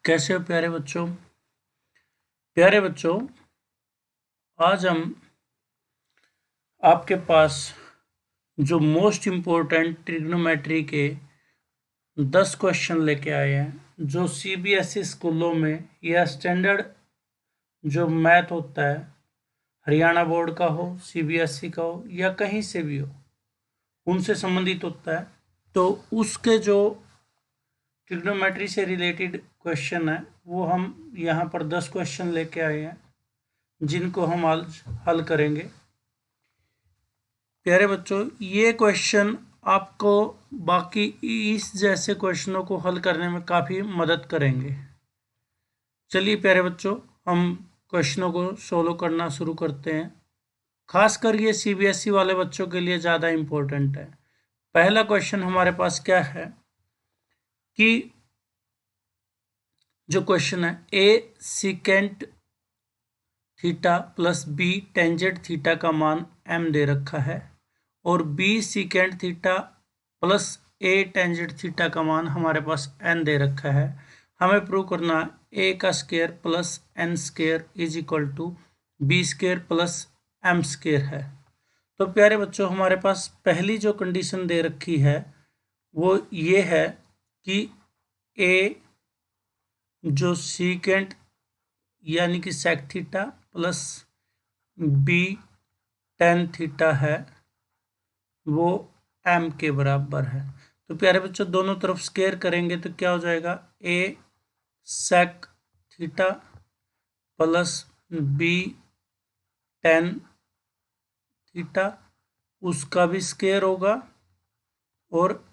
कैसे हो प्यारे बच्चों। आज हम आपके पास जो मोस्ट इम्पोर्टेंट ट्रिग्नोमेट्री के 10 क्वेश्चन लेके आए हैं, जो सीबीएसई स्कूलों में या स्टैंडर्ड जो मैथ होता है, हरियाणा बोर्ड का हो, सीबीएसई का हो या कहीं से भी हो, उनसे संबंधित होता है। तो उसके जो ट्रिग्नोमेट्री से रिलेटेड क्वेश्चन है वो हम यहाँ पर 10 क्वेश्चन लेके आए हैं, जिनको हम आज हल करेंगे। प्यारे बच्चों, ये क्वेश्चन आपको बाकी इस जैसे क्वेश्चनों को हल करने में काफ़ी मदद करेंगे। चलिए प्यारे बच्चों, हम क्वेश्चनों को सोल्व करना शुरू करते हैं। खासकर ये सीबीएसई वाले बच्चों के लिए ज़्यादा इम्पोर्टेंट है। पहला क्वेश्चन हमारे पास क्या है कि जो क्वेश्चन है, A secant theta plus B tangent theta का मान m दे रखा है और B secant theta plus A tangent theta का मान हमारे पास n दे रखा है। हमें प्रूव करना a का square plus n square is equal to B square plus m square है। तो प्यारे बच्चों, हमारे पास पहली जो कंडीशन दे रखी है वो ये है कि a जो सीकेंट यानी कि sec theta plus B tan theta है वो m के बराबर है। तो प्यारे बच्चों, दोनों तरफ स्क्वायर करेंगे तो क्या हो जाएगा, a sec theta plus B tan theta, उसका भी स्क्वायर होगा और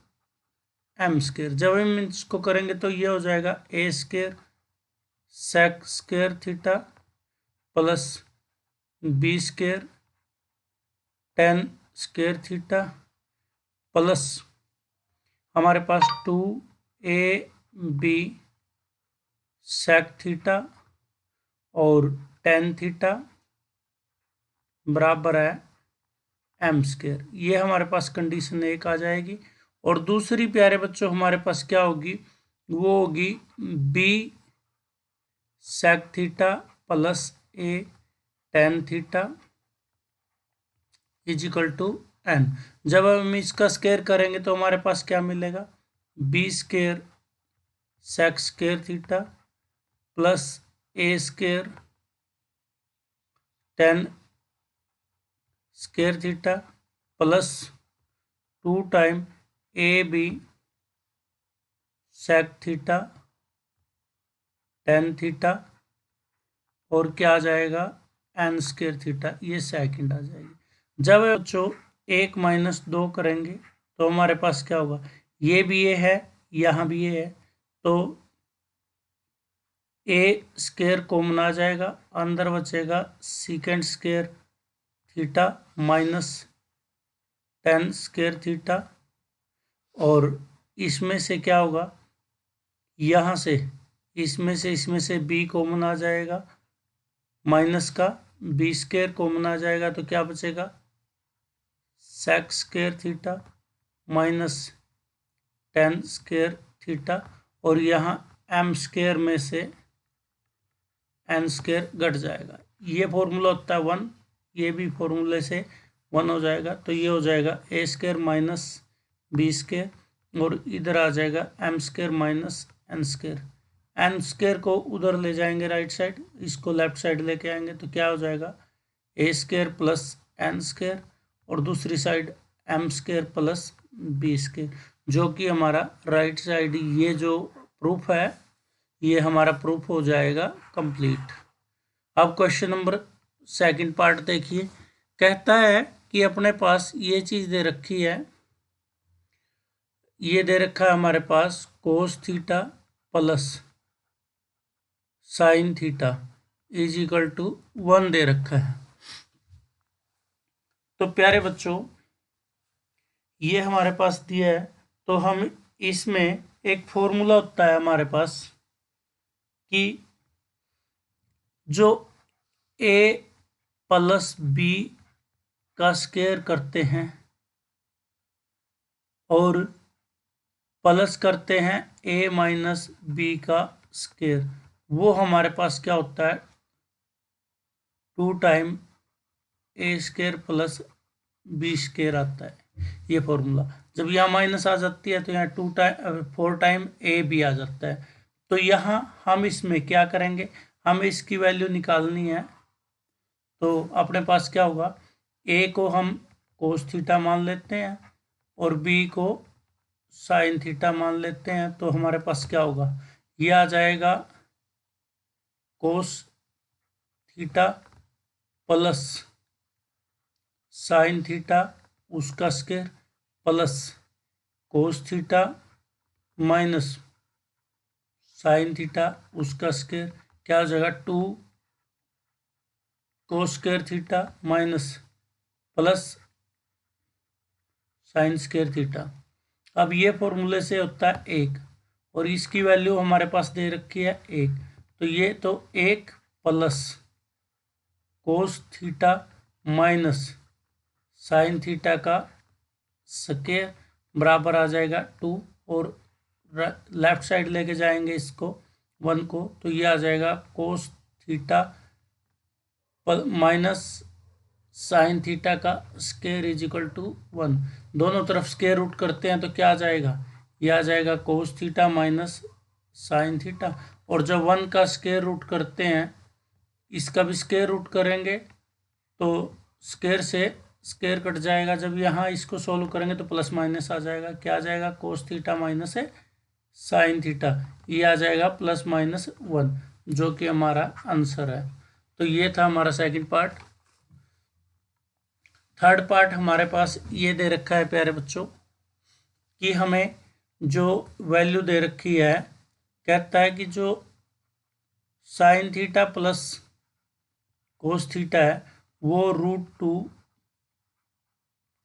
m स्क्वायर। जब हम इसको करेंगे तो ये हो जाएगा a square sec square theta plus B square tan square theta plus हमारे पास 2ab सेक थीटा और टेन थीटा बराबर है m स्क्वायर। ये हमारे पास कंडीशन एक आ जाएगी। और दूसरी प्यारे बच्चों हमारे पास क्या होगी, वो होगी b sec theta plus a tan theta is equal to n। जब हम इसका स्क्वायर करेंगे तो हमारे पास क्या मिलेगा, B square sec square theta plus A square tan square theta plus 2 time A B sec theta tan theta और क्या आ जाएगा एन स्क्वायर थीटा, ये सेकंड आ जाएगी। जब बच्चों 1 माइनस 2 करेंगे तो हमारे पास क्या होगा, ये भी ये है, यहाँ भी ये है, तो ए स्क्वायर कॉमन आ जाएगा, अंदर बचेगा secant square theta minus tan square theta और इसमें से क्या होगा, यहाँ से इसमें से बी कॉमन आ जाएगा, माइनस का बी स्क्वायर कॉमन आ जाएगा, तो क्या बचेगा sec square theta minus tan square theta और यहाँ m स्क्वायर में से n स्क्वायर घट जाएगा। ये फॉर्मूला होता है 1, ये भी फॉर्मूले से 1 हो जाएगा, तो ये हो जाएगा a square minus B square और इधर आ जाएगा m square minus n square. n square को उधर ले जाएंगे राइट साइड, इसको लेफ्ट साइड लेके आएंगे तो क्या हो जाएगा a square plus n square और दूसरी side m square plus B square, जो कि हमारा राइट साइड ये जो प्रूफ है ये हमारा प्रूफ हो जाएगा कंप्लीट। अब क्वेश्चन नंबर सेकंड पार्ट देखिए। कहता है कि अपने पास ये चीज़ दे रखी है, ये दे रखा है हमारे पास cos theta plus sine theta is equal to 1 दे रखा है। तो प्यारे बच्चों, ये हमारे पास दिया है, तो हम इसमें एक फॉर्मूला होता है हमारे पास कि जो a प्लस बी का स्क्वायर करते हैं और प्लस करते हैं a माइनस बी का स्क्वायर, वो हमारे पास क्या होता है 2 टाइम ए स्क्वायर प्लस बी स्क्वायर आता है ये फॉर्मूला। जब यहाँ माइनस आ जाती है तो यहाँ 4 टाइम ए भी आ जाता है। तो यहाँ हम इसमें क्या करेंगे, हमें इसकी वैल्यू निकालनी है। तो अपने पास क्या होगा, ए को हम कोस थीटा मान लेते हैं और बी को साइन थीटा मान लेते हैं। तो हमारे पास क्या होगा, ये आ जाएगा cos theta plus sine theta उसका square plus cos theta minus sine theta उसका स्क्वायर, क्या हो जाएगा 2 cos square theta minus plus sine square theta. अब ये फॉर्मूले से होता है 1 और इसकी वैल्यू हमारे पास दे रखी है 1। तो ये तो 1 plus cos theta minus sine theta का स्क्वायर बराबर आ जाएगा 2 और लेफ्ट साइड लेके जाएंगे इसको 1 को, तो ये आ जाएगा cos theta minus sine theta का स्क्वायर इज इक्वल टू 1। दोनों तरफ स्क्वायर रूट करते हैं तो क्या आ जाएगा, ये आ जाएगा cos theta minus sine theta. और जब 1 का स्क्वायर रूट करते हैं इसका भी स्क्वायर रूट करेंगे तो स्क्वायर से स्क्वायर कट जाएगा। जब यहाँ इसको सोल्व करेंगे तो प्लस माइनस आ जाएगा, क्या आ जाएगा कोस थीटा माइनस है साइन थीटा, ये आ जाएगा प्लस माइनस 1 जो कि हमारा आंसर है। तो ये था हमारा सेकंड पार्ट। थर्ड पार्ट हमारे पास ये दे रखा है प्यारे बच्चों कि हमें जो वैल्यू दे रखी है, कहता है कि जो sine theta plus cos theta है वो √2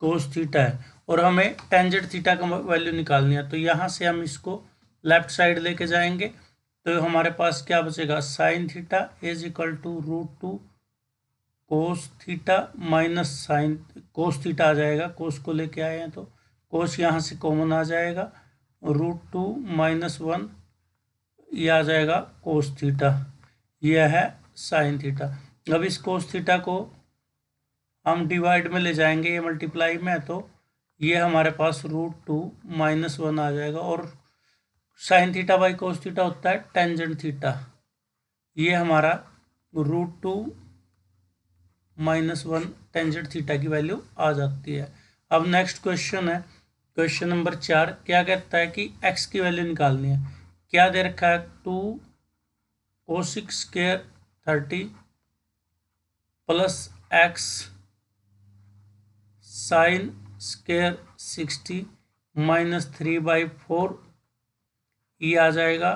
कोस थीटा है और हमें टेंजेंट थीटा का वैल्यू निकालनी है। तो यहाँ से हम इसको लेफ्ट साइड लेके जाएंगे तो हमारे पास क्या बचेगा, sine theta is equal to √2 cos theta minus sine cos theta आ जाएगा, कोस को लेके आए हैं तो कोस यहाँ से कॉमन आ जाएगा, √2 माइनस 1 ये आ जाएगा कोस थीटा, यह है साइन थीटा। अब इस कोस थीटा को हम डिवाइड में ले जाएंगे, ये मल्टीप्लाई में है तो ये हमारे पास √2 माइनस 1 आ जाएगा और sine theta by cos theta होता है टेंजेंट थीटा, ये हमारा √2 माइनस 1 टेंजेंट थीटा की वैल्यू आ जाती है। अब नेक्स्ट क्वेश्चन है क्वेश्चन नंबर 4, क्या कहता है कि x की वैल्यू निकालनी है। क्या दे रखा है 2 कोसिक स्क्वायर 30 प्लस x साइन स्क्वायर 60 माइनस 3/4 ये आ जाएगा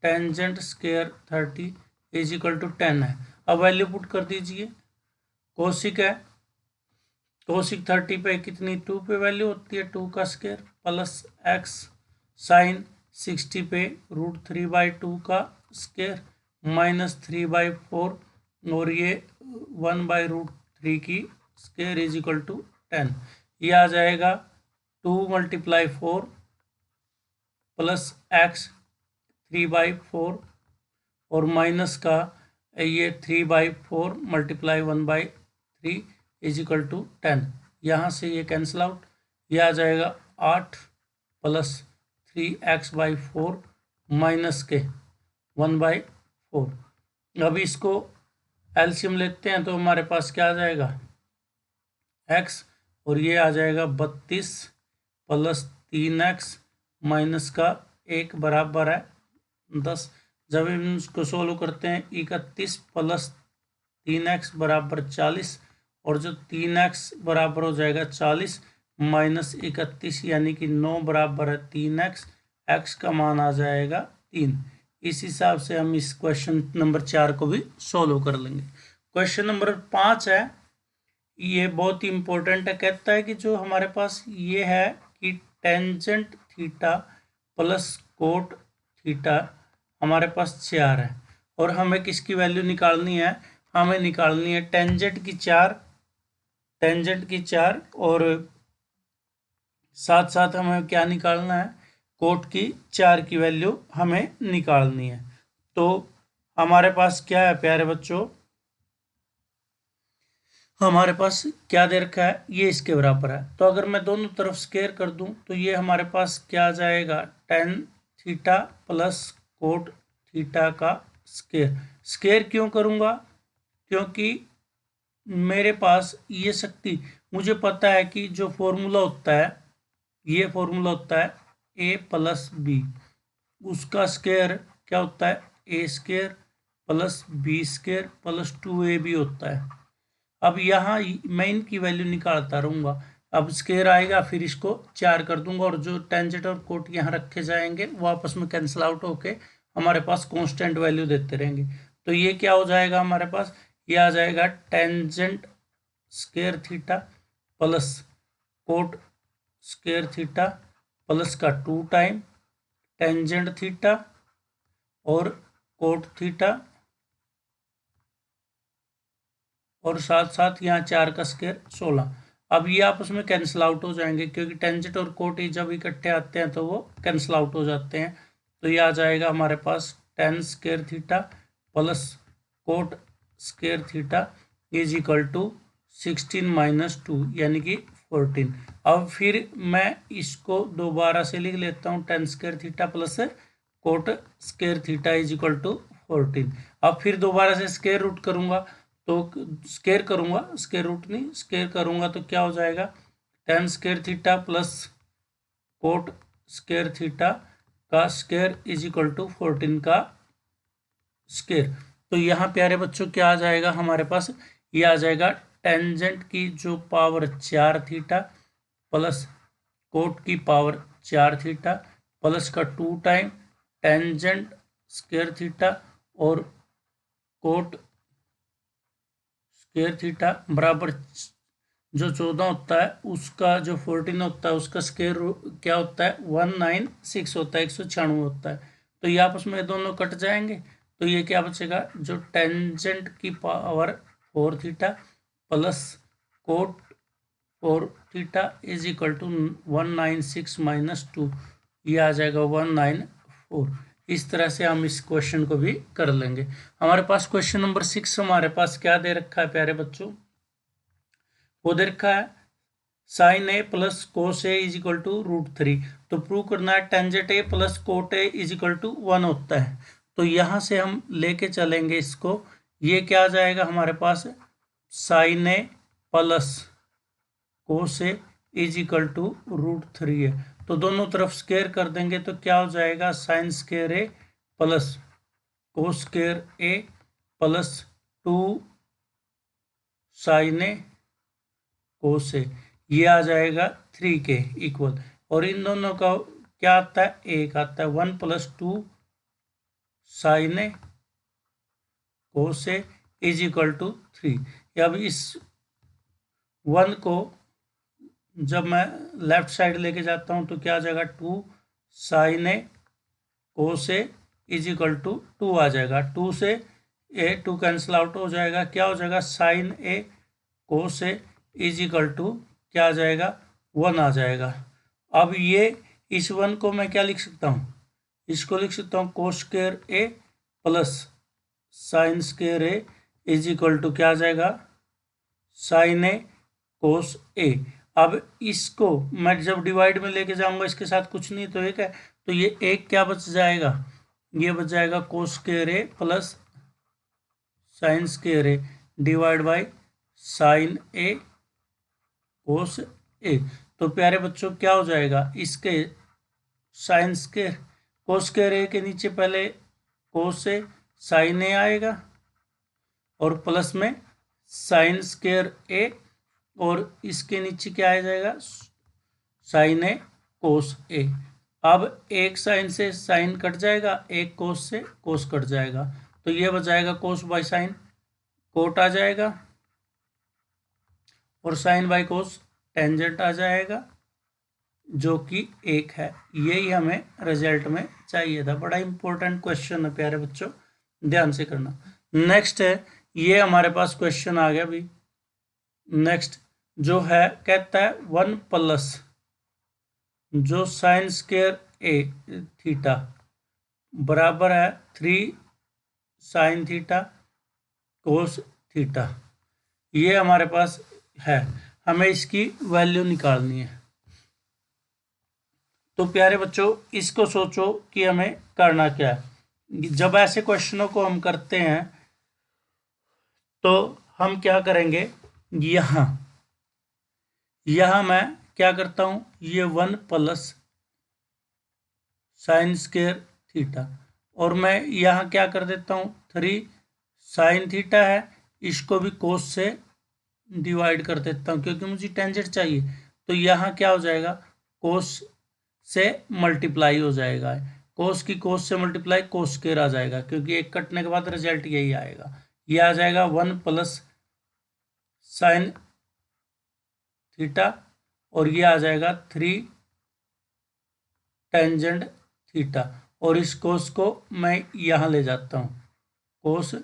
tangent square 30 is equal to 10 है। अब वैल्यू पुट कर दीजिए, कोसिक है, कोसिक 30 पे कितनी 2 पे वैल्यू होती है 2 का स्क्वायर प्लस x साइन 60 पे √3/2 का स्क्वायर माइनस 3/4 और ये 1/√3 की स्क्वायर इज इक्वल टू 10। ये आ जाएगा 2 × 4 प्लस x 3/4 और माइनस का ये 3/4 × 1/3 इज इक्वल टू 10। यहाँ से ये कैंसिल आउट, ये आ जाएगा 8 प्लस 3x/4 माइनस के 1/4। अब इसको एलसीएम लेते हैं तो हमारे पास क्या आ जाएगा x और ये आ जाएगा 32 प्लस 3x माइनस का 1 बराबर है 10। जब हम इसको सोल्व करते हैं 31 प्लस 3x बराबर 40 और जो 3x बराबर हो जाएगा 40 माइनस 31 यानी कि 9 बराबर है 3x, x का मान आ जाएगा 3। इस हिसाब से हम इस क्वेश्चन नंबर 4 को भी सोल्व कर लेंगे। क्वेश्चन नंबर 5 है, ये बहुत ही इंपॉर्टेंट है। कहता है कि जो हमारे पास ये है कि tangent theta plus cot theta हमारे पास 4 है और हमें किसकी वैल्यू निकालनी है, हमें निकालनी है टेंजेंट की 4 और साथ साथ हमें क्या निकालना है, कोट की 4 की वैल्यू हमें निकालनी है। तो हमारे पास क्या है प्यारे बच्चों, हमारे पास क्या दे रखा है, ये इसके बराबर है। तो अगर मैं दोनों तरफ स्क्वायर कर दूं तो ये हमारे पास क्या आ जाएगा, tan theta plus cot theta का स्क्वायर। स्क्वायर क्यों करूंगा, क्योंकि मेरे पास ये शक्ति, मुझे पता है कि जो फॉर्मूला होता है, ये फॉर्मूला होता है ए प्लस बी, उसका स्क्वायर क्या होता है, A square plus B square plus 2ab होता है। अब यहाँ मैं इनकी वैल्यू निकालता रहूंगा। अब स्क्वायर आएगा, फिर इसको 4 कर दूंगा, और जो टेंजेंट और कोट यहाँ रखे जाएंगे वो आपस में कैंसिल आउट होके हमारे पास कांस्टेंट वैल्यू देते रहेंगे। तो ये क्या हो जाएगा हमारे पास, ये आ जाएगा tangent square theta plus cot square theta plus का 2 टाइम टेंजेंट थीटा और कोट थीटा, और साथ साथ यहाँ 4 का स्क्वायर 16। अब ये आपस में कैंसिल आउट हो जाएंगे, क्योंकि टेंजेंट और कोट जब इकट्ठे आते हैं तो वो कैंसिल आउट हो जाते हैं। तो ये आ जाएगा हमारे पास tan square theta plus cot square theta is equal to 16 minus 2 यानी कि 14। अब फिर मैं इसको दोबारा से लिख लेता हूँ, tan square theta plus cot square theta is equal to 14। अब फिर दोबारा से स्क्वायर रूट करूंगा, तो स्क्वायर करूंगा, स्क्वायर रूट नहीं, स्क्वायर करूंगा तो क्या हो जाएगा, ten square theta plus cot square theta का स्क्वायर इज इक्वल टू 14 का स्क्वायर। तो यहाँ प्यारे बच्चों क्या आ जाएगा हमारे पास, ये आ जाएगा टेंजेंट की जो पावर 4 थीटा प्लस कोट की पावर 4 थीटा प्लस का 2 टाइम टेंजेंट स्क्वायर थीटा और कोट स्क्वायर थीटा बराबर जो 14 होता है उसका जो 14 होता है उसका स्क्वायर क्या होता है, 196 होता है, 196 होता है। तो ये आपस में दोनों कट जाएंगे, तो ये क्या बचेगा, जो टेंजेंट की power 4 theta plus cot 4 theta is equal to 196 minus 2, ये आ जाएगा 194। इस तरह से हम इस क्वेश्चन को भी कर लेंगे। हमारे पास क्वेश्चन नंबर 6 हमारे पास क्या दे रखा है प्यारे बच्चों, वो दे रखा है sine A plus cos A is equal to √3। तो प्रूव करना है tangent A plus cot A is equal to 1 होता है। तो यहां से हम लेके चलेंगे इसको, ये क्या आ जाएगा हमारे पास, sine A plus cos A is equal to √3 है। तो दोनों तरफ स्क्वायर कर देंगे तो क्या हो जाएगा, sign square A plus cos square A plus 2 sine A cos ए, ये आ जाएगा 3 के इक्वल। और इन दोनों का क्या आता है, एक आता है 1 plus 2 sine A cos A is equal to 3। अब इस 1 को जब मैं लेफ्ट साइड लेके जाता हूं तो क्या आ जाएगा, 2 sine A cos A is equal to 2 आ जाएगा। 2 से ए 2 कैंसिल आउट हो जाएगा, क्या हो जाएगा, sine A cos A is equal to क्या आ जाएगा, 1 आ जाएगा। अब ये इस 1 को मैं क्या लिख सकता हूँ, इसको लिख सकता हूँ cos square A plus sine square A is equal to क्या आ जाएगा, साइन ए कोस ए। अब इसको मैं जब डिवाइड में लेके जाऊंगा इसके साथ कुछ नहीं तो एक है, तो ये एक क्या बच जाएगा, ये बच जाएगा cos square A plus sine square A divide by sine A cos A. तो प्यारे बच्चों क्या हो जाएगा, इसके sine square cos square A के नीचे पहले कोस ए साइन ए आएगा और प्लस में साइन स्क्वायर ए, और इसके नीचे क्या आ जाएगा, साइन ए कोस ए। अब एक साइन से साइन कट जाएगा, एक कोस से कोस कट जाएगा, तो ये बच जाएगा कोस बाई साइन, कोट आ जाएगा और साइन बाई कोस टेंजेंट आ जाएगा जो कि 1 है। यही हमें रिजल्ट में चाहिए था। बड़ा इंपॉर्टेंट क्वेश्चन है प्यारे बच्चों, ध्यान से करना। नेक्स्ट है, ये हमारे पास क्वेश्चन आ गया अभी। नेक्स्ट जो है कहता है 1 प्लस जो साइन स्क्वायर ए थीटा बराबर है 3 साइन थीटा कोस थीटा, ये हमारे पास है, हमें इसकी वैल्यू निकालनी है। तो प्यारे बच्चों, इसको सोचो कि हमें करना क्या है। जब ऐसे क्वेश्चनों को हम करते हैं तो हम क्या करेंगे, यहाँ मैं क्या करता हूँ, ये 1 प्लस साइन स्क्वायर थीटा, और मैं यहाँ क्या कर देता हूँ 3 साइन थीटा है, इसको भी कोस से डिवाइड कर देता हूँ क्योंकि मुझे टेंजेंट चाहिए। तो यहाँ क्या हो जाएगा, कोस से मल्टीप्लाई हो जाएगा, कोस की कोस से मल्टीप्लाई कोस स्क्वायर आ जाएगा, क्योंकि एक कटने के बाद रिजल्ट यही आएगा। ये आ जाएगा 1 प्लस साइन थीटा, और ये आ जाएगा 3 टेंजेंट थीटा, और इस कोस को मैं यहाँ ले जाता हूँ, कोस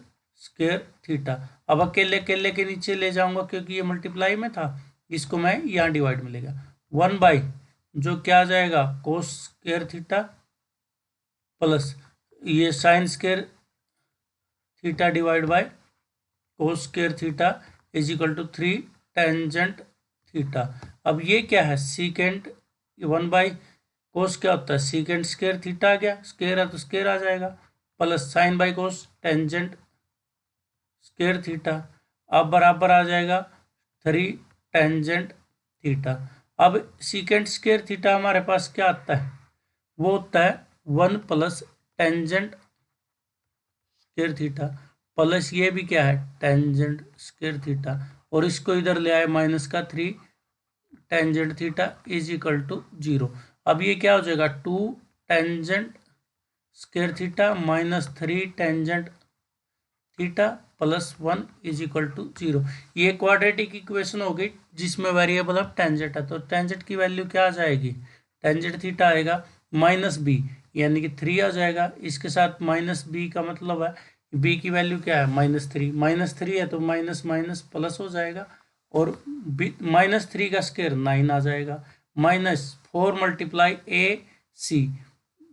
स्क्वायर थीटा। अब अकेले अकेले के नीचे ले जाऊंगा क्योंकि ये मल्टीप्लाई में था, इसको मैं यहाँ डिवाइड में लेगा 1 बाई जो क्या आ जाएगा कोस स्क्वायर थीटा प्लस ये sine square theta divide by cos square theta is equal to 3 tangent theta. अब ये क्या है, सीकेंट 1 बाई कोस क्या होता है, सीकेंट स्क्वायर थीटा आ गया, स्क्वायर है तो स्क्वायर आ जाएगा, plus sign by cos tangent square theta, अब बराबर आ जाएगा 3 टेंजेंट थीटा। अब सीकेंट स्क्वायर थीटा हमारे पास क्या आता है, वो होता है 1 plus tangent square theta, plus ये भी क्या है टेंजेंट स्क्वायर थीटा, और इसको इधर ले आए माइनस का 3 tangent theta is equal to 0। अब ये क्या हो जाएगा 2 tangent square theta minus 3 tangent theta plus 1 is equal to 0। ये क्वाड्रेटिक इक्वेशन हो गई जिसमें वेरिएबल ऑफ टेंजेंट है, तो टेंजेंट की वैल्यू क्या आ जाएगी, टेंजेंट थीटा आएगा माइनस बी, यानी कि 3 आ जाएगा, इसके साथ माइनस बी का मतलब है बी की वैल्यू क्या है -3, -3 है तो माइनस माइनस प्लस हो जाएगा, और -3 का स्क्वायर 9 आ जाएगा, -4 मल्टीप्लाई ए सी,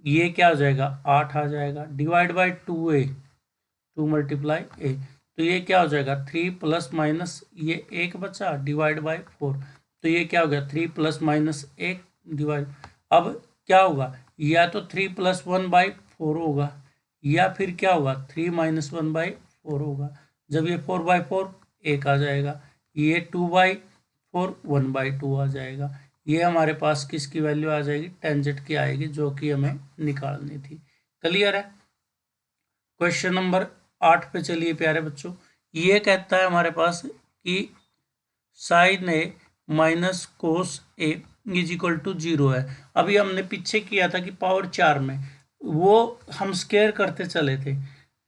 ये क्या हो जाएगा 8 आ जाएगा, डिवाइड बाई 2a 2 मल्टीप्लाई ए, तो ये क्या हो जाएगा 3 प्लस माइनस ये 1 बचा डिवाइड बाई 4, तो ये क्या हो गया 3 प्लस माइनस 1 डिवाइड, अब क्या होगा या तो 3 प्लस 1 बाई 4 होगा, या फिर क्या होगा 3 माइनस 1 बाई 4 होगा, जब ये 4 बाई 4 1 आ जाएगा, ये 2 बाई 4 1 बाई 2 आ जाएगा, ये हमारे पास किसकी वैल्यू आ जाएगी, टेंजेंट की आएगी, जो कि हमें निकालनी थी। क्लियर है। क्वेश्चन नंबर 8 पे चलिए प्यारे बच्चों, ये कहता है हमारे पास कि sine A minus cos A is equal to 0 है। अभी हमने पीछे किया था कि पावर 4 में वो हम स्क्वायर करते चले थे,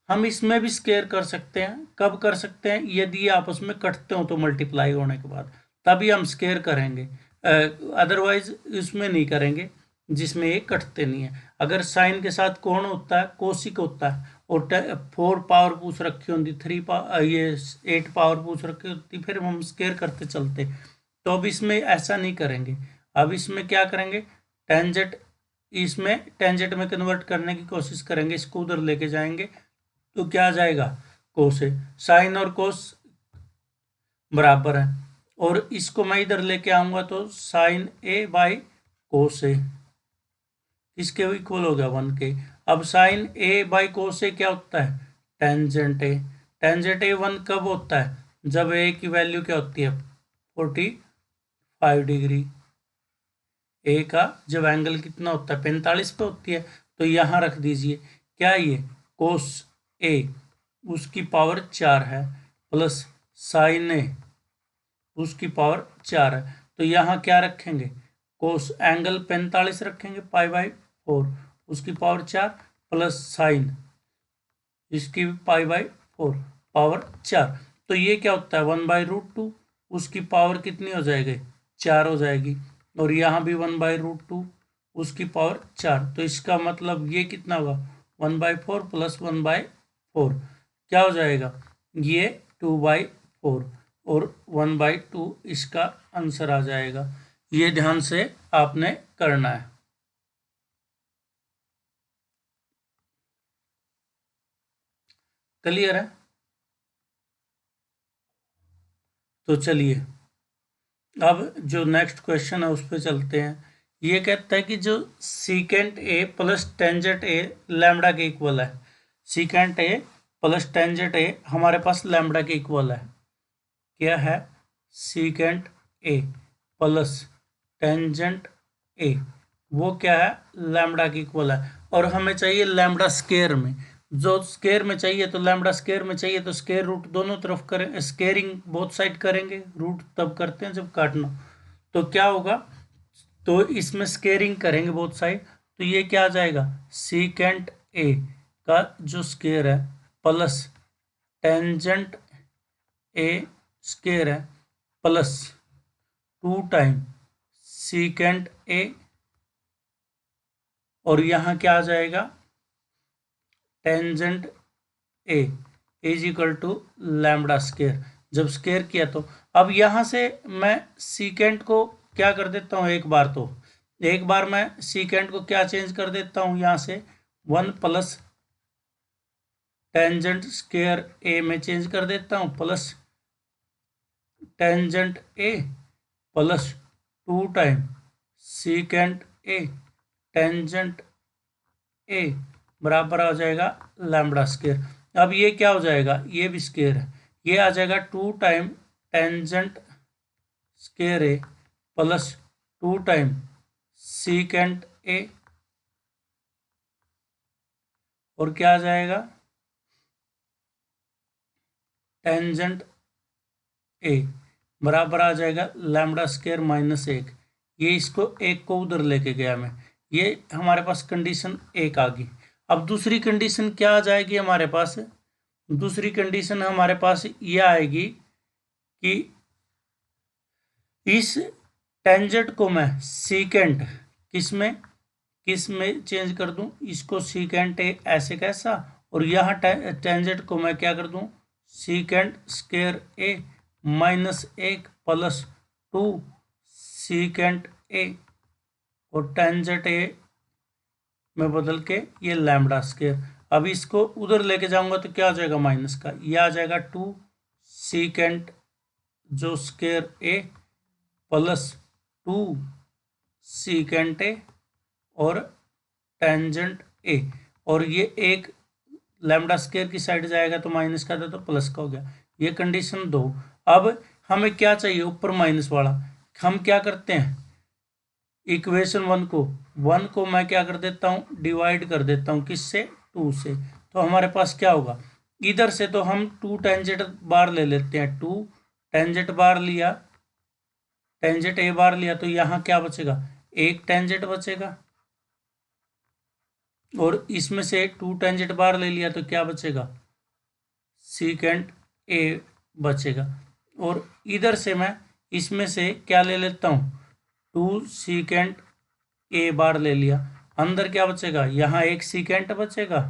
हम इसमें भी स्क्वायर कर सकते हैं, कब कर सकते हैं, यदि ये आपस में कटते हो तो मल्टीप्लाई होने के बाद, तभी हम स्क्वायर करेंगे, अदरवाइज इसमें नहीं करेंगे जिसमें ये कटते नहीं है। अगर साइन के साथ कौन होता है, कोसिक होता है, और 4 पावर पूछ रखी होती, 3 ये 8 पावर पूछ रखी होती, फिर हम स्क्वायर करते चलते, तो अब इसमें ऐसा नहीं करेंगे। अब इसमें क्या करेंगे, टेंजेंट, इसमें टेंजेंट में कन्वर्ट करने की कोशिश करेंगे, इसको उधर लेके जाएंगे तो क्या आ जाएगा कोस है, साइन और कोस बराबर है, और इसको मैं इधर लेके आऊंगा तो साइन ए बाई कोस ए, इसके इक्वल हो गया 1 के। अब साइन ए बाई कोस ए क्या होता है, टेंजेंट ए, टेंजेंट ए 1 कब होता है, जब ए की वैल्यू क्या होती है 45 डिग्री, ए का जब एंगल कितना होता है 45 पे होती है, तो यहाँ रख दीजिए क्या ये कोस ए उसकी पावर 4 है, प्लस साइन ए उसकी पावर 4 है, तो यहाँ क्या रखेंगे, कोस एंगल 45 रखेंगे π/4 उसकी पावर 4 प्लस साइन इसकी π/4 पावर 4, तो ये क्या होता है 1/√2 उसकी पावर कितनी हो जाएगी 4 हो जाएगी, और यहाँ भी 1/√2 उसकी पावर 4, तो इसका मतलब ये कितना होगा 1/4 प्लस 1/4 क्या हो जाएगा, ये 2/4 और 1/2 इसका आंसर आ जाएगा। ये ध्यान से आपने करना है। क्लियर है? तो चलिए अब जो नेक्स्ट क्वेश्चन है उस पर चलते हैं। ये कहता है कि जो secant A plus tangent A lambda के इक्वल है। सीकेंट ए प्लस टेंजेंट ए हमारे पास लैम्बडा के इक्वल है। क्या है? सीकेंट ए प्लस टेंजेंट ए वो क्या है? लैम्बडा के इक्वल है। और हमें चाहिए लैम्बडा स्केयर में। जो स्केयर में चाहिए तो लैम्बडा स्केयर में चाहिए तो स्केयर रूट दोनों तरफ करें, स्केयरिंग बोथ साइड करेंगे। रूट तब करते हैं जब काटना। तो क्या होगा? तो इसमें स्केयरिंग करेंगे बोथ साइड, तो ये क्या आ जाएगा? सीकेंट ए का जो स्केयर है प्लस टेंजेंट ए स्केयर है प्लस 2 टाइम सीकेंट ए, और यहाँ क्या आ जाएगा? Tangent A is equal to lambda square. जब स्केयर किया तो अब यहाँ से मैं सीकेंट को क्या कर देता हूँ, एक बार मैं सीकेंट को क्या चेंज कर देता हूँ यहाँ से 1 प्लस टेंजेंट स्केयर ए में चेंज कर देता हूँ plus tangent A plus 2 time secant A tangent ए बराबर आ जाएगा लैम्बडा स्केयर। अब ये क्या हो जाएगा? ये भी स्केयर है, ये आ जाएगा 2 time tangent square A plus 2 time secant A, और क्या आ जाएगा? टेंजेंट ए बराबर आ जाएगा लैम्बडा स्केयर माइनस 1। ये इसको एक को उधर लेके गया मैं, ये हमारे पास कंडीशन एक आ गई। अब दूसरी कंडीशन क्या आ जाएगी हमारे पास? दूसरी कंडीशन हमारे पास ये आएगी कि इस टेंजेंट को मैं सीकेंट किस में चेंज कर दूं? इसको सीकेंट ए ऐसे कैसा, और यहाँ टेंजेंट को मैं क्या कर दूं? Secant square A minus 1 plus 2 secant A, और टेंजेंट ए में बदल के ये लैम्बडा स्केयर। अब इसको उधर लेके जाऊंगा तो क्या आ जाएगा? माइनस का, ये आ जाएगा 2 सीकेंट जो square A plus 2 secant A और टेंजेंट ए, और ये एक लैम्बडा स्केयर की साइड जाएगा तो माइनस का था तो प्लस का हो गया। ये कंडीशन 2। अब हमें क्या चाहिए? ऊपर माइनस वाला। हम क्या करते हैं? इक्वेशन 1 को मैं क्या कर देता हूँ? डिवाइड कर देता हूँ किससे? 2 से। तो हमारे पास क्या होगा? इधर से तो हम 2 टेंजेंट बार ले लेते हैं, 2 टेंजेंट बार लिया, टेंजेंट ए बार लिया, तो यहाँ क्या बचेगा? एक टेंजेंट बचेगा, और इसमें से 2 टेंजेंट बार ले लिया तो क्या बचेगा? सीकेंट ए बचेगा। और इधर से मैं इसमें से क्या ले लेता हूँ? 2 सीकेंट ए बार ले लिया, अंदर क्या बचेगा? यहाँ एक सीकेंट बचेगा,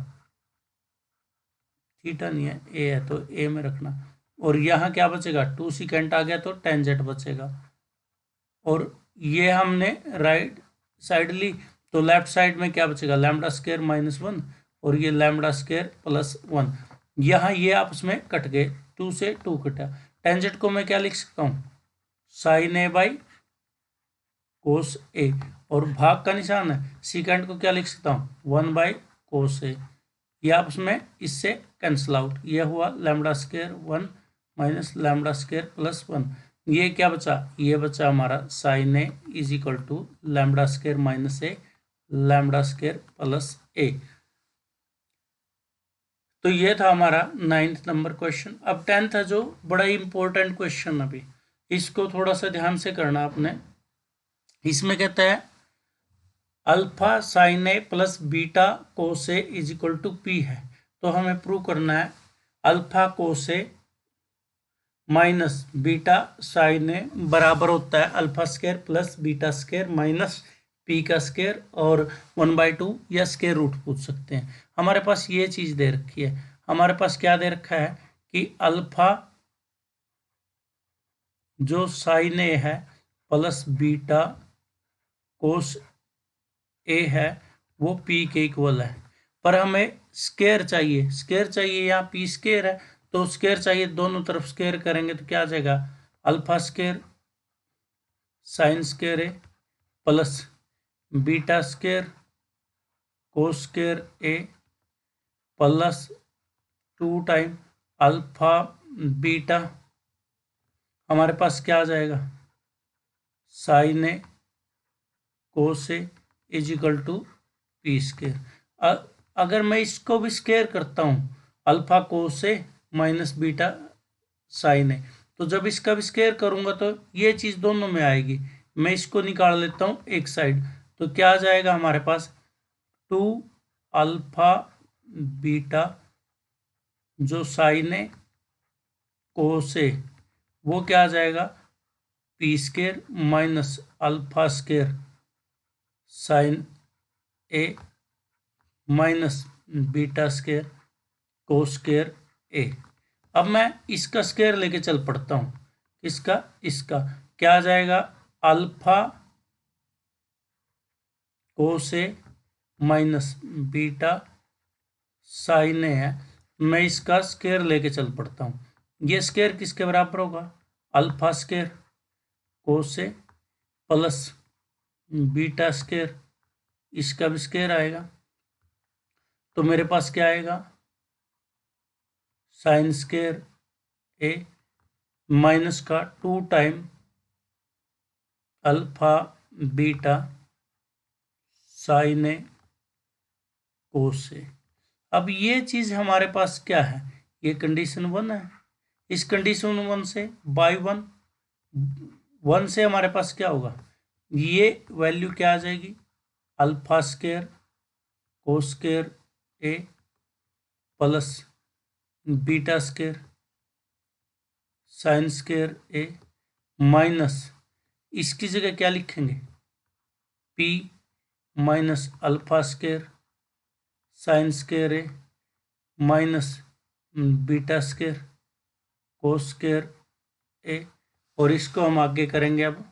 थीटा नहीं है, ए है तो ए में रखना, और यहाँ क्या बचेगा? 2 सीकेंट आ गया तो टेंजेंट बचेगा। और ये हमने राइट साइड ली तो लेफ्ट साइड में क्या बचेगा? लैम्बडा स्केयर माइनस 1 और ये लैम्बडा स्केयर प्लस 1। यहाँ ये आपस में कट गए, 2 से 2 कटा। टेंजेंट को मैं क्या लिख सकता हूँ? साइन ए बाई कोस ए, और भाग का निशान है, सीकेंट को क्या लिख सकता हूँ? 1 बाई कोस ए। ये आपस में इससे कैंसिल आउट, ये हुआ lambda square 1 minus lambda square plus 1। ये क्या बचा? ये बचा हमारा sine A is equal to lambda square minus A lambda square plus A. तो ये था हमारा 9th नंबर क्वेश्चन। अब 10th है जो बड़ा ही इंपॉर्टेंट क्वेश्चन, अभी इसको थोड़ा सा ध्यान से करना आपने। इसमें कहता है alpha sine A plus beta cos A is equal to P है। तो हमें प्रूव करना है alpha cos A minus beta sine A बराबर होता है alpha square plus beta square minus P का स्केयर और 1/2 या स्केयर रूट पूछ सकते हैं। हमारे पास ये चीज दे रखी है, हमारे पास क्या दे रखा है कि अल्फा जो साइन ए है प्लस बीटा कोस ए है वो पी के इक्वल है, पर हमें स्केयर चाहिए, यहाँ पी स्केयर है तो स्केयर चाहिए, दोनों तरफ स्केयर करेंगे तो क्या आ जाएगा, alpha square sine square A plus beta square cos square A plus 2 time alpha beta, हमारे पास क्या आ जाएगा, sine A cos A is equal to P square. अगर मैं इसको भी स्केयर करता हूँ alpha cos A minus beta sine A, तो जब इसका भी स्केयर करूंगा तो ये चीज दोनों में आएगी। मैं इसको निकाल लेता हूँ एक साइड, तो क्या आ जाएगा हमारे पास 2 अल्फा बीटा जो साइन ए कोस ए वो क्या आ जाएगा P square minus alpha square sine A minus beta square cos square A. अब मैं इसका स्केयर लेके चल पड़ता हूँ, इसका क्या आ जाएगा, alpha cos A minus beta sine ए है, मैं इसका स्केयर लेके चल पड़ता हूँ। ये स्केयर किसके बराबर होगा, अल्फा स्केयर कोस ए प्लस बीटा स्केयर, इसका भी स्केयर आएगा, तो मेरे पास क्या आएगा, साइन स्केयर ए माइनस का 2 time alpha beta sine A cos ए। अब ये चीज हमारे पास क्या है, ये कंडीशन 1 है। इस कंडीशन 1 से बाई 1 से हमारे पास क्या होगा, ये वैल्यू क्या आ जाएगी, alpha square cos square A plus beta square sine square A minus, इसकी जगह क्या लिखेंगे, P minus alpha square sine square A minus beta square cos square A, और इसको हम आगे करेंगे। अब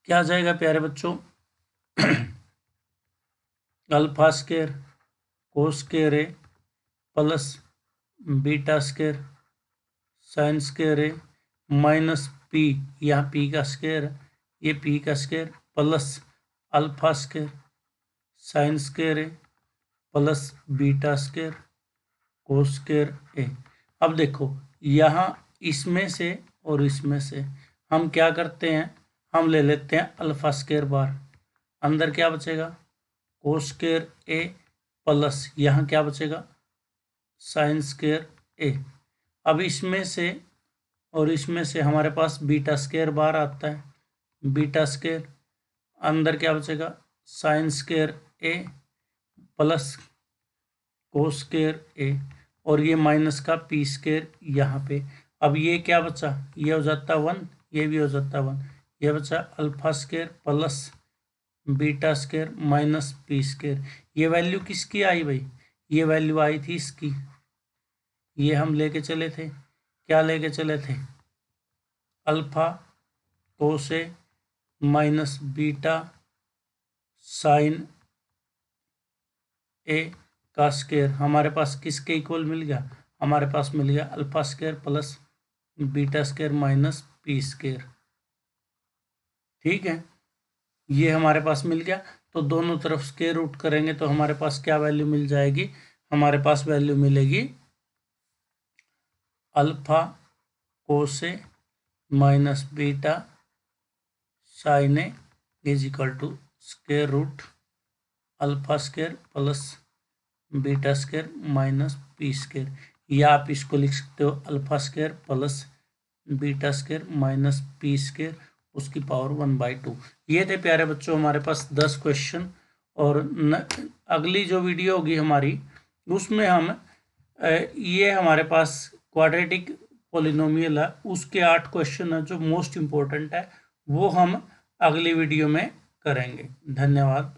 क्या आ जाएगा प्यारे बच्चों, alpha square cos square A plus beta square sine square A minus P, यहाँ पी का स्केयर, ये पी का square plus alpha square sine square A plus beta square cos square A. अब देखो यहाँ इसमें से और इसमें से हम क्या करते हैं, हम ले लेते हैं अल्फा स्केयर बार, अंदर क्या बचेगा, कोस स्केयर ए प्लस यहाँ क्या बचेगा, साइन स्केयर ए। अब इसमें से और इसमें से हमारे पास बीटा स्केयर बार आता है, बीटा स्केयर अंदर क्या बचेगा, sign square A plus cos square A, और ये माइनस का पी स्केयर यहाँ पे। अब ये क्या बचा, ये हो जाता 1, ये भी हो जाता 1, ये बचा alpha square plus beta square minus P square. ये वैल्यू किसकी आई भाई, ये वैल्यू आई थी इसकी, ये हम लेके चले थे, क्या लेके चले थे, alpha cos A minus beta sine ए का स्केयर, हमारे पास किसके इक्वल मिल गया, हमारे पास मिल गया alpha square plus beta square minus P square. ठीक है, ये हमारे पास मिल गया, तो दोनों तरफ स्केयर रूट करेंगे तो हमारे पास क्या वैल्यू मिल जाएगी, हमारे पास वैल्यू मिलेगी alpha cos A minus beta sine A is equal to square root alpha square plus beta square minus P square, या आप इसको लिख सकते हो alpha square plus beta square minus P square उसकी पावर 1/2। ये थे प्यारे बच्चों हमारे पास 10 क्वेश्चन, और अगली जो वीडियो होगी हमारी उसमें हम ये हमारे पास क्वाड्रेटिक पॉलिनोमियल है उसके 8 क्वेश्चन है जो मोस्ट इम्पोर्टेंट है, वो हम अगली वीडियो में करेंगे। धन्यवाद।